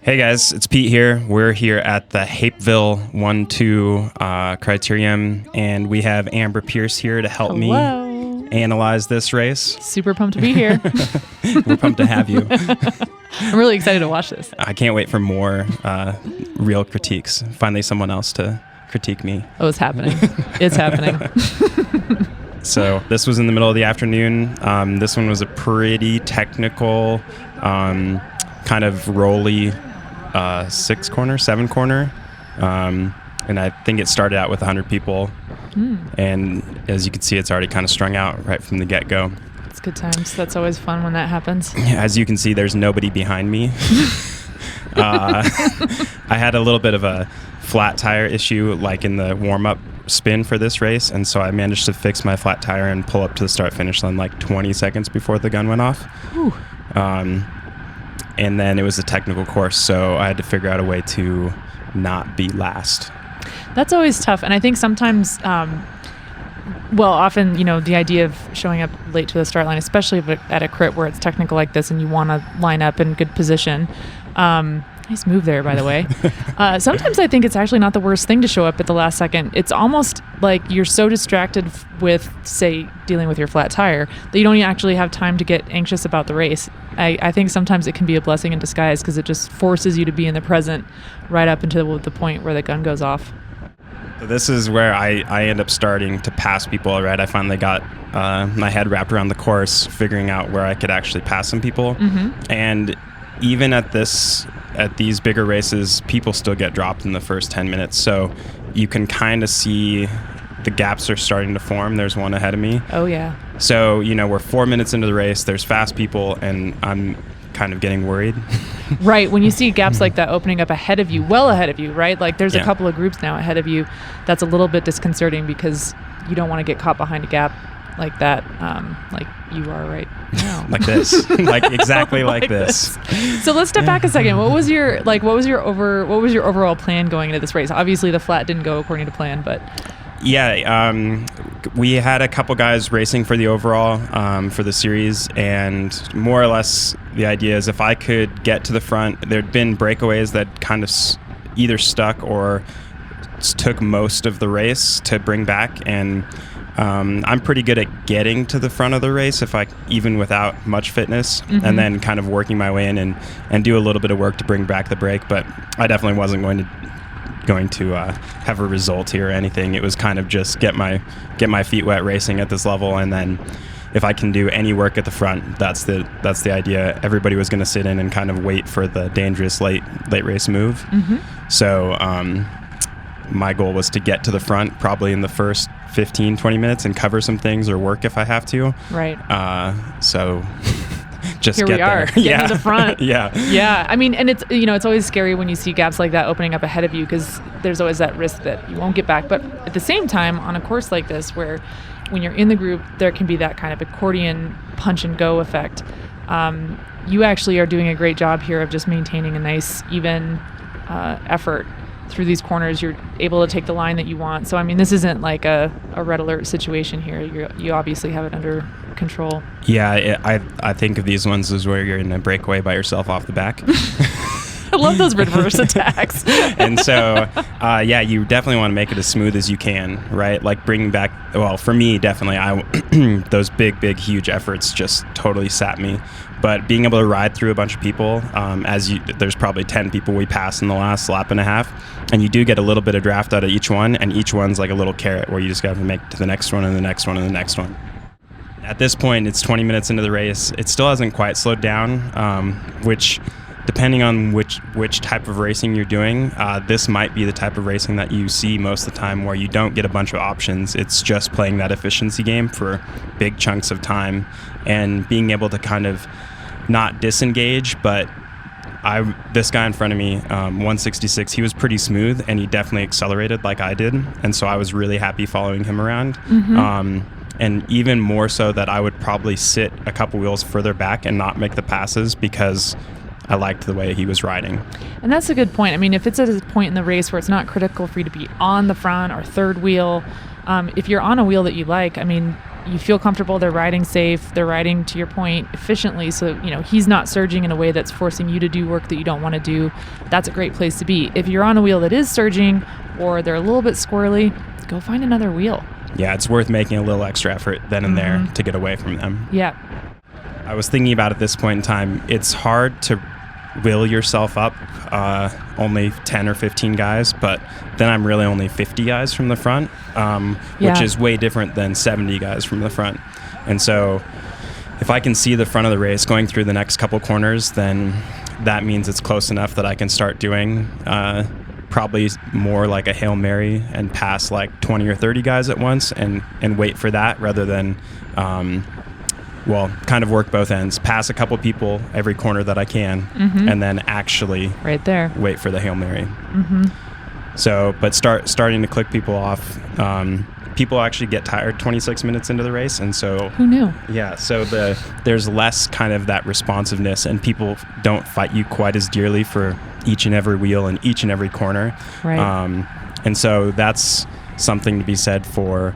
Hey guys, it's Pete here. We're here at the Hapeville 1-2 criterium, and we have Amber Pierce here to help me analyze this race. Super pumped to be here. We're pumped to have you. I'm really excited to watch this. I can't wait for more real critiques. Finally someone else to critique me. Oh, it's happening. It's happening. So this was in the middle of the afternoon. This one was a pretty technical, kind of rolly 7 corner. And I think it started out with 100 people. And as you can see, it's already kind of strung out right from the get-go. It's good times. That's always fun when that happens. As you can see, there's nobody behind me. I had a little bit of a flat tire issue like in the warm-up spin for this race, and so I managed to fix my flat tire and pull up to the start-finish line like 20 seconds before the gun went off. And then it was a technical course, so I had to figure out a way to not be last. That's always tough, and I think sometimes, often, the idea of showing up late to the start line, especially at a crit where it's technical like this and you want to line up in good position. Nice move there, by the way. Sometimes I think it's actually not the worst thing to show up at the last second. It's almost like you're so distracted with, say, dealing with your flat tire that you don't actually have time to get anxious about the race. I think sometimes it can be a blessing in disguise because it just forces you to be in the present right up until the point where the gun goes off. So this is where I end up starting to pass people, right? I finally got my head wrapped around the course, figuring out where I could actually pass some people. And even at these bigger races, people still get dropped in the first 10 minutes. So you can kind of see the gaps are starting to form. There's one ahead of me. Oh, yeah. So, we're 4 minutes into the race. There's fast people, and I'm kind of getting worried. Right. When you see gaps like that opening up ahead of you, well ahead of you, right? Like there's a couple of groups now ahead of you. That's a little bit disconcerting because you don't want to get caught behind a gap like that, like you are right now. Like this. Like exactly like this. So let's step back a second. What was your overall plan going into this race? Obviously the flat didn't go according to plan, but we had a couple guys racing for the overall for the series, and more or less the idea is if I could get to the front, there'd been breakaways that kind of either stuck or took most of the race to bring back, and I'm pretty good at getting to the front of the race even without much fitness, and then kind of working my way in and do a little bit of work to bring back the break. But I definitely wasn't going to have a result here or anything. It was kind of just get my feet wet racing at this level, and then if I can do any work at the front, that's the idea. Everybody was going to sit in and kind of wait for the dangerous late race move. So my goal was to get to the front probably in the first 15-20 minutes and cover some things or work if I have to. Right. So just here get we are, there. getting to the front. Yeah. I mean, and it's always scary when you see gaps like that opening up ahead of you because there's always that risk that you won't get back. But at the same time, on a course like this, where when you're in the group, there can be that kind of accordion punch and go effect. You actually are doing a great job here of just maintaining a nice, even effort through these corners. You're able to take the line that you want. So, I mean, this isn't like a red alert situation here. You obviously have it under control. Yeah, I think of these ones as where you're in a breakaway by yourself off the back. I love those reverse attacks. And so, you definitely want to make it as smooth as you can, right? Like bringing back, well, for me, definitely, those big, huge efforts just totally sap me. But being able to ride through a bunch of people, there's probably 10 people we pass in the last lap and a half, and you do get a little bit of draft out of each one, and each one's like a little carrot where you just got to make it to the next one and the next one and the next one. At this point, it's 20 minutes into the race. It still hasn't quite slowed down, which, depending on which type of racing you're doing, this might be the type of racing that you see most of the time where you don't get a bunch of options. It's just playing that efficiency game for big chunks of time and being able to kind of not disengage, but this guy in front of me, 166, he was pretty smooth and he definitely accelerated like I did, and so I was really happy following him around. And even more so that I would probably sit a couple wheels further back and not make the passes because I liked the way he was riding. And that's a good point. I mean, if it's at a point in the race where it's not critical for you to be on the front or third wheel, if you're on a wheel that you like, I mean, you feel comfortable, they're riding safe, they're riding, to your point, efficiently. So, he's not surging in a way that's forcing you to do work that you don't want to do. That's a great place to be. If you're on a wheel that is surging or they're a little bit squirrely, go find another wheel. Yeah, it's worth making a little extra effort then and there to get away from them. Yeah. I was thinking about at this point in time, it's hard to will yourself up only 10 or 15 guys, but then I'm really only 50 guys from the front, which is way different than 70 guys from the front. And so if I can see the front of the race going through the next couple corners, then that means it's close enough that I can start doing probably more like a Hail Mary and pass like 20 or 30 guys at once and wait for that rather than kind of work both ends, pass a couple people every corner that I can, and then actually right there wait for the Hail Mary. So, but starting to click people off, people actually get tired 26 minutes into the race, and so who knew? Yeah, so there's less kind of that responsiveness, and people don't fight you quite as dearly for each and every wheel and each and every corner. Right. And so that's something to be said for.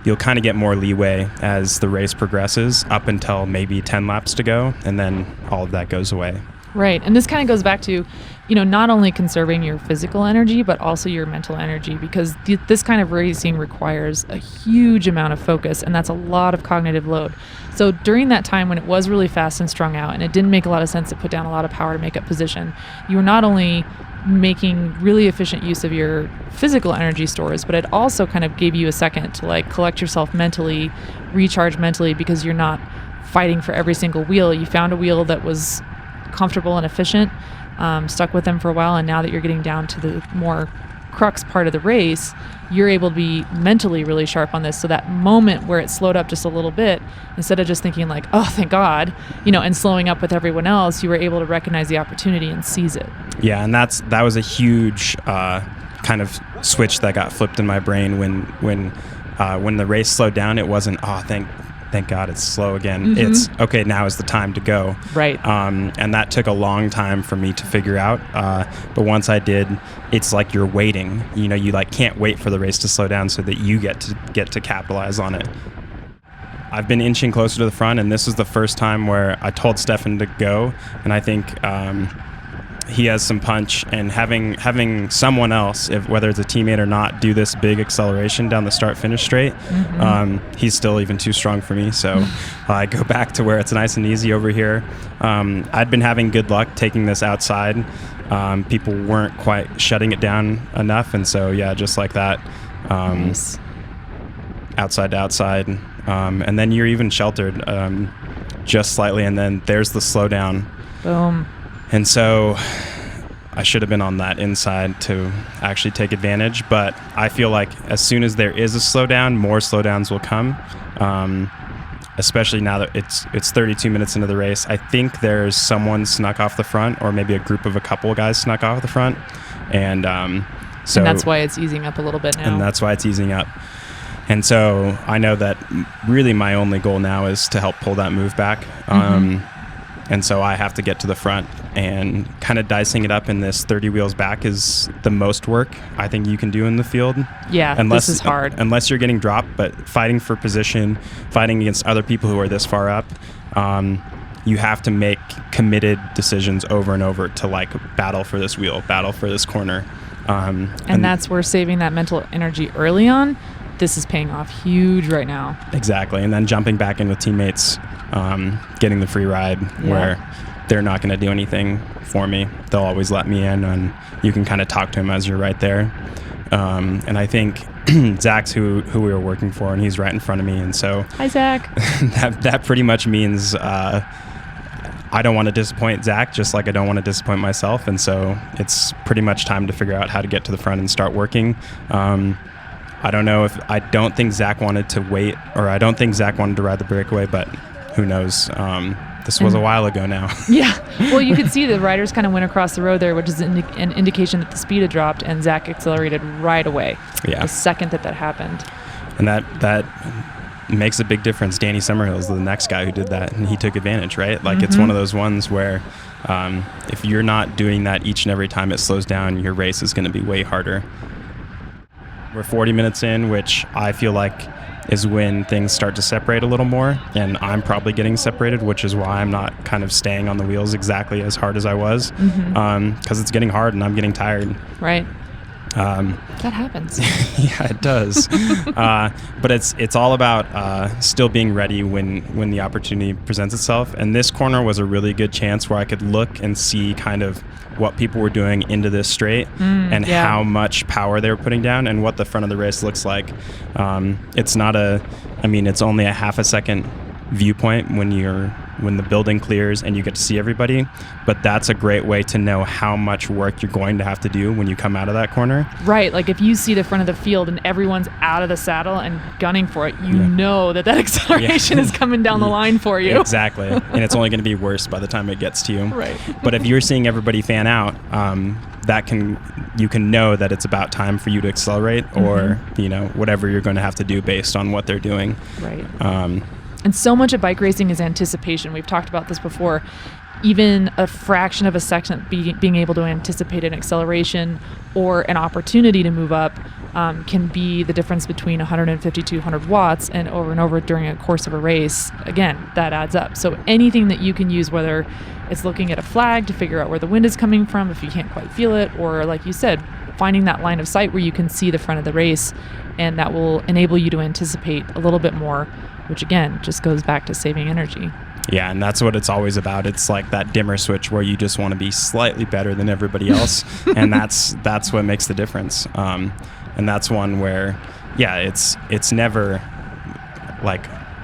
You'll kind of get more leeway as the race progresses up until maybe 10 laps to go, and then all of that goes away. Right. And this kind of goes back to, not only conserving your physical energy, but also your mental energy, because this kind of racing requires a huge amount of focus, and that's a lot of cognitive load. So during that time when it was really fast and strung out, and it didn't make a lot of sense to put down a lot of power to make up position, you were not only making really efficient use of your physical energy stores, but it also kind of gave you a second to collect yourself mentally, recharge mentally, because you're not fighting for every single wheel. You found a wheel that was comfortable and efficient, stuck with them for a while, and now that you're getting down to the more crux part of the race, you're able to be mentally really sharp on this. So that moment where it slowed up just a little bit, instead of just thinking oh, thank God, and slowing up with everyone else, you were able to recognize the opportunity and seize it. Yeah, and that was a huge kind of switch that got flipped in my brain when the race slowed down. It wasn't, oh, thank God it's slow again. It's okay, now is the time to go. Right. And that took a long time for me to figure out. But once I did, it's like you're waiting. You can't wait for the race to slow down so that you get to capitalize on it. I've been inching closer to the front, and this is the first time where I told Stefan to go, and I think he has some punch, and having someone else, whether it's a teammate or not, do this big acceleration down the start-finish straight, he's still even too strong for me. So I go back to where it's nice and easy over here. I'd been having good luck taking this outside. People weren't quite shutting it down enough, and so just like that, Nice. outside to outside, and then you're even sheltered just slightly, and then there's the slowdown. Boom. And so I should have been on that inside to actually take advantage. But I feel like as soon as there is a slowdown, more slowdowns will come, especially now that it's 32 minutes into the race. I think there's someone snuck off the front, or maybe a group of a couple of guys snuck off the front. And so and that's why it's easing up a little bit now. And that's why it's easing up. And so I know that really my only goal now is to help pull that move back. And so I have to get to the front, and kind of dicing it up in this 30 wheels back is the most work I think you can do in the field. Yeah, this is hard. Unless you're getting dropped, but fighting for position, fighting against other people who are this far up, you have to make committed decisions over and over to battle for this wheel, battle for this corner. And that's where saving that mental energy early on, this is paying off huge right now. Exactly. And then jumping back in with teammates, getting the free ride where they're not going to do anything for me. They'll always let me in, and you can kind of talk to him as you're right there. And I think Zach's who we were working for, and he's right in front of me. And so hi, Zach. that pretty much means I don't want to disappoint Zach, just like I don't want to disappoint myself. And so it's pretty much time to figure out how to get to the front and start working. I don't think Zach wanted to wait, or I don't think Zach wanted to ride the breakaway, but who knows? This was a while ago now. Yeah. Well, you could see the riders kind of went across the road there, which is an indication that the speed had dropped, and Zach accelerated right away. Yeah. The second that happened. And that makes a big difference. Danny Summerhill is the next guy who did that, and he took advantage, right? It's one of those ones where if you're not doing that each and every time it slows down, your race is going to be way harder. We're 40 minutes in, which I feel like is when things start to separate a little more, and I'm probably getting separated, which is why I'm not kind of staying on the wheels exactly as hard as I was, because it's getting hard and I'm getting tired. Right. That happens. Yeah, it does. But it's all about still being ready when the opportunity presents itself. And this corner was a really good chance where I could look and see kind of what people were doing into this straight and how much power they were putting down and what the front of the race looks like. It's only a half a second viewpoint when the building clears and you get to see everybody, but that's a great way to know how much work you're going to have to do when you come out of that corner. Right, like if you see the front of the field and everyone's out of the saddle and gunning for it, you know that acceleration is coming down the line for you. Exactly, and it's only going to be worse by the time it gets to you. Right. But if you're seeing everybody fan out, you can know that it's about time for you to accelerate, or whatever you're going to have to do based on what they're doing. Right. And so much of bike racing is anticipation. We've talked about this before. Even a fraction of a second being able to anticipate an acceleration or an opportunity to move up can be the difference between 150 to 200 watts, and over during a course of a race. Again, that adds up. So anything that you can use, whether it's looking at a flag to figure out where the wind is coming from if you can't quite feel it, or like you said, finding that line of sight where you can see the front of the race, and that will enable you to anticipate a little bit more, which again just goes back to saving energy. Yeah, and that's what it's always about. It's like that dimmer switch where you just want to be slightly better than everybody else, and that's what makes the difference. And that's one where, it's never like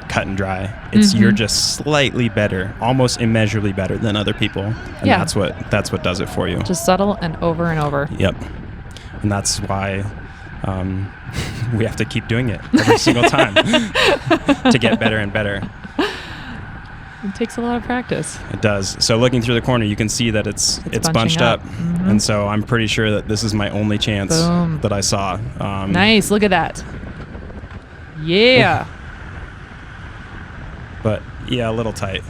cut and dry. It's you're just slightly better, almost immeasurably better than other people, and that's what does it for you. Just subtle and over and over. Yep, and that's why. We have to keep doing it every single time to get better and better. It takes a lot of practice. It does. So looking through the corner, you can see that it's bunched up. And so I'm pretty sure that this is my only chance that I saw. Nice. Look at that. Yeah. But yeah, a little tight.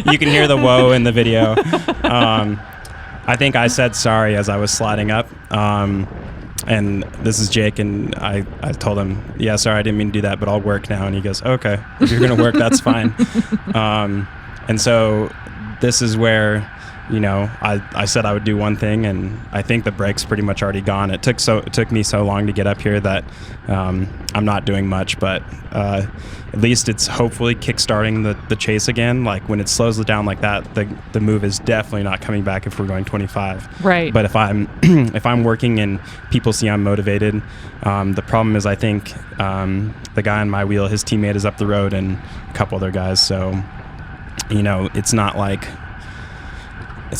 You can hear the whoa in the video. I think I said sorry as I was sliding up. And this is Jake, and I told him, yeah, sorry, I didn't mean to do that, but I'll work now. And he goes, okay, if you're going to work, that's fine. And so this is where, I said I would do one thing, and I think the brake's pretty much already gone. It took me so long to get up here that I'm not doing much, but at least it's hopefully kickstarting the chase again. Like when it slows it down like that, the move is definitely not coming back if we're going 25. Right. But if I'm working and people see I'm motivated, the problem is I think the guy on my wheel, his teammate is up the road and a couple other guys. So, it's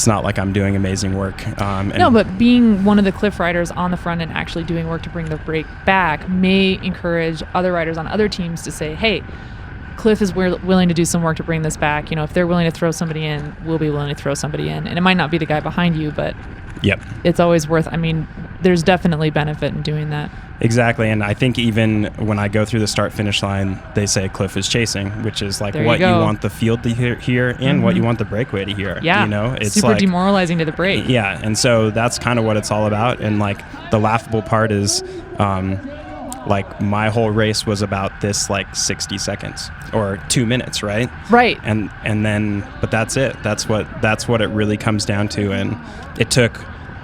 not like I'm doing amazing work. No, but being one of the cliff riders on the front and actually doing work to bring the brake back may encourage other riders on other teams to say, hey, Cliff is willing to do some work to bring this back. If they're willing to throw somebody in, we'll be willing to throw somebody in. And it might not be the guy behind you, but it's always worth, there's definitely benefit in doing that. Exactly, and I think even when I go through the start-finish line, they say Cliff is chasing, which is like what you want the field to hear and what you want the breakaway to hear. Yeah, it's super demoralizing to the brake. Yeah, and so that's kind of what it's all about. And like the laughable part is, like my whole race was about this like 60 seconds or 2 minutes, right? Right. And then, but that's it. That's what it really comes down to. And it took,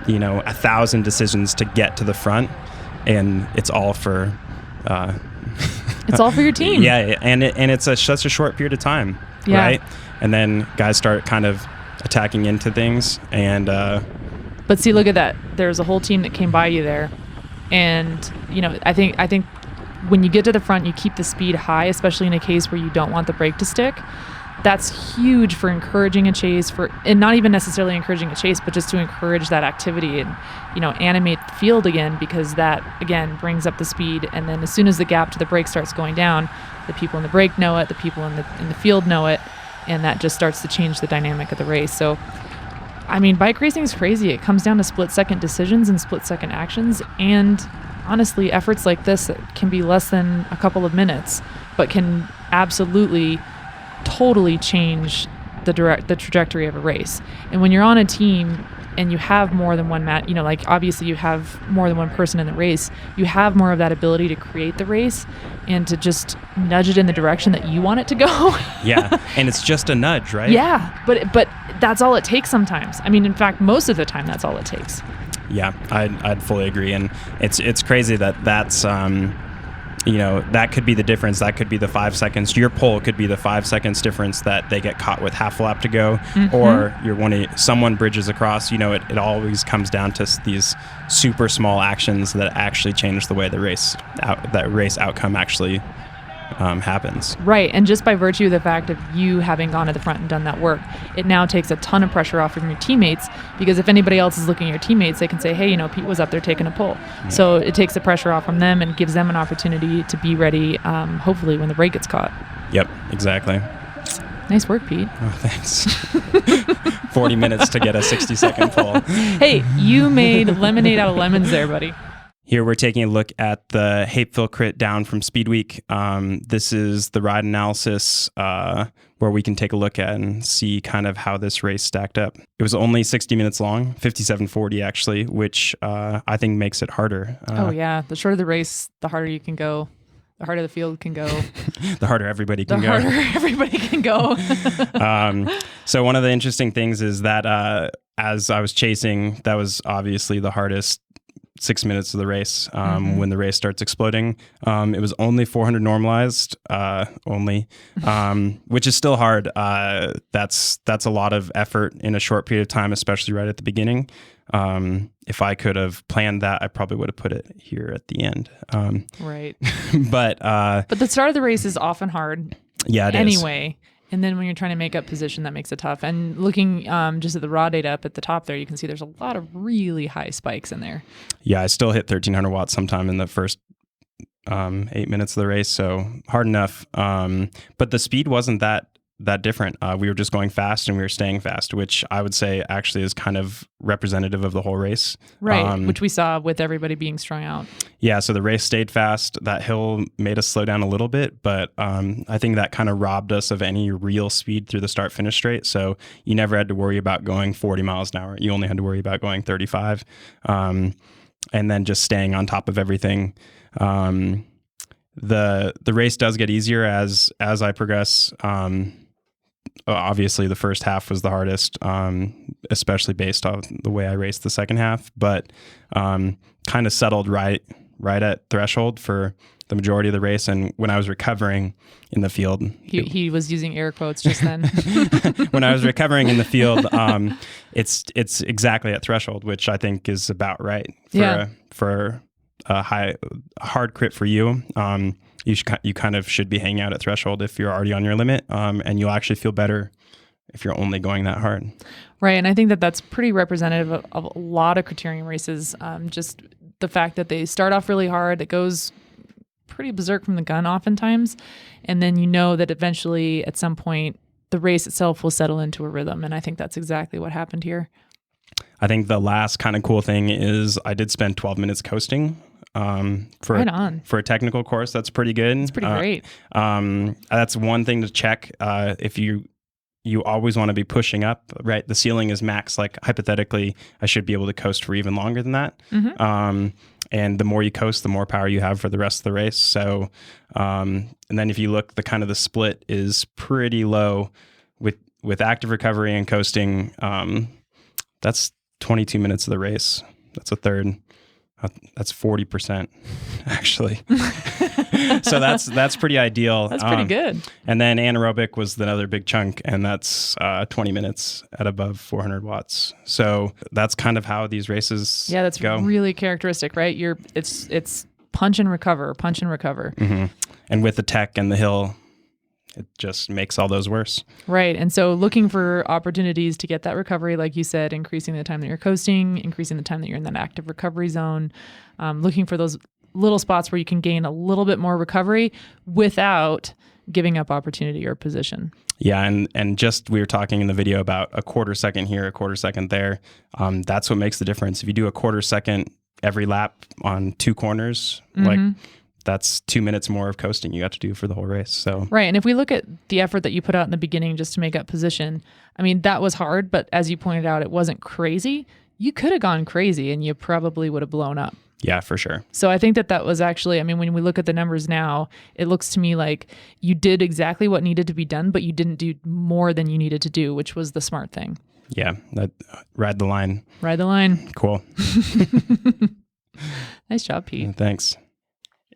1,000 decisions to get to the front. And it's all for it's all for your team. Yeah, and it's such a short period of time, right? And then guys start kind of attacking into things, and but see, look at that. There's a whole team that came by you there, and I think when you get to the front, you keep the speed high, especially in a case where you don't want the brake to stick. That's huge for encouraging a chase, and not even necessarily encouraging a chase, but just to encourage that activity and animate the field again, because that again brings up the speed. And then as soon as the gap to the brake starts going down, the people in the brake know it, the people in the field know it, and that just starts to change the dynamic of the race. So bike racing is crazy. It comes down to split-second decisions and split-second actions, and honestly, efforts like this can be less than a couple of minutes, but can absolutely totally change the trajectory of a race. And when you're on a team and you have more than one like obviously you have more than one person in the race, you have more of that ability to create the race and to just nudge it in the direction that you want it to go. Yeah, and it's just a nudge, right? Yeah, but that's all it takes sometimes. I mean, in fact, most of the time that's all it takes. Yeah, I'd fully agree, and it's crazy that's that could be the difference. That could be the 5 seconds. Your pole could be the 5 seconds difference that they get caught with half a lap to go, or someone bridges across. It always comes down to these super small actions that actually change the way the race outcome actually happens. Right, and just by virtue of the fact of you having gone to the front and done that work, it now takes a ton of pressure off from your teammates, because if anybody else is looking at your teammates, they can say, hey, Pete was up there taking a pole. Yeah. So it takes the pressure off from them and gives them an opportunity to be ready, hopefully, when the brake gets caught. Yep, exactly. Nice work, Pete. Oh, thanks. 40 minutes to get a 60-second pole. Hey, you made lemonade out of lemons there, buddy. Here we're taking a look at the Hapeville Crit down from Speed Week. This is the ride analysis where we can take a look at and see kind of how this race stacked up. It was only 60 minutes long, 57:40 actually, which I think makes it harder. Oh yeah, the shorter the race, the harder you can go. The harder the field can go. The harder everybody can go. The harder everybody can go. So one of the interesting things is that as I was chasing, that was obviously the hardest 6 minutes of the race when the race starts exploding. It was only 400 normalized, which is still hard. That's a lot of effort in a short period of time, especially right at the beginning. If I could have planned that, I probably would have put it here at the end. Right. But the start of the race is often hard. Yeah, it is. Anyway. And then when you're trying to make up position, that makes it tough. And looking just at the raw data up at the top there, you can see there's a lot of really high spikes in there. Yeah, I still hit 1,300 watts sometime in the first 8 minutes of the race, so hard enough. But the speed wasn't that different. We were just going fast and we were staying fast, which I would say actually is kind of representative of the whole race. Right, which we saw with everybody being strung out. Yeah, so the race stayed fast. That hill made us slow down a little bit, but I think that kind of robbed us of any real speed through the start-finish straight. So you never had to worry about going 40 miles an hour. You only had to worry about going 35, and then just staying on top of everything. The race does get easier as I progress. Obviously, the first half was the hardest, especially based on the way I raced the second half, but kind of settled right at threshold for the majority of the race. And when I was recovering in the field... He was using air quotes just then. When I was recovering in the field, it's exactly at threshold, which I think is about right for a hard crit for you. You kind of should be hanging out at threshold if you're already on your limit, and you'll actually feel better if you're only going that hard. Right, and I think that's pretty representative of a lot of criterium races. Just the fact that they start off really hard, it goes pretty berserk from the gun oftentimes, and then you know that eventually at some point the race itself will settle into a rhythm, and I think that's exactly what happened here. I think the last kind of cool thing is I did spend 12 minutes coasting. For a technical course, that's pretty good. It's pretty great. That's one thing to check. If you always want to be pushing up, right? The ceiling is max. Like hypothetically, I should be able to coast for even longer than that. Mm-hmm. And the more you coast, the more power you have for the rest of the race. So, and then if you look, the split is pretty low with active recovery and coasting. That's 22 minutes of the race. That's a third. That's 40% actually. So that's pretty ideal. That's pretty good. And then anaerobic was another big chunk, and that's 20 minutes at above 400 watts. So that's kind of how these races go. Really characteristic, right? It's punch and recover. Mm-hmm. And with the tech and the hill, it just makes all those worse. Right. And so looking for opportunities to get that recovery, like you said, increasing the time that you're coasting, increasing the time that you're in that active recovery zone, looking for those little spots where you can gain a little bit more recovery without giving up opportunity or position. Yeah. And just, we were talking in the video about a quarter second here, a quarter second there. That's what makes the difference. If you do a quarter second every lap on two corners, like that's 2 minutes more of coasting you got to do for the whole race. So Right. And if we look at the effort that you put out in the beginning just to make up position, I mean, that was hard, but as you pointed out, it wasn't crazy. You could have gone crazy and you probably would have blown up. yeah, for sure. So I think that was actually, I mean, when we look at the numbers now, it looks to me like you did exactly what needed to be done, but you didn't do more than you needed to do, which was the smart thing. Yeah, that ride the line. Ride the line. Cool. Nice job, Pete. Thanks.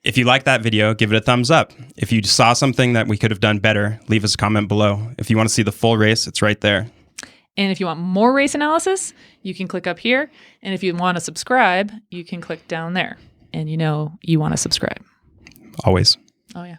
If you like that video, give it a thumbs up. If you saw something that we could have done better, leave us a comment below. If you want to see the full race, it's right there. And if you want more race analysis, you can click up here. And if you want to subscribe, you can click down there. And you know you want to subscribe. Always. Oh, yeah.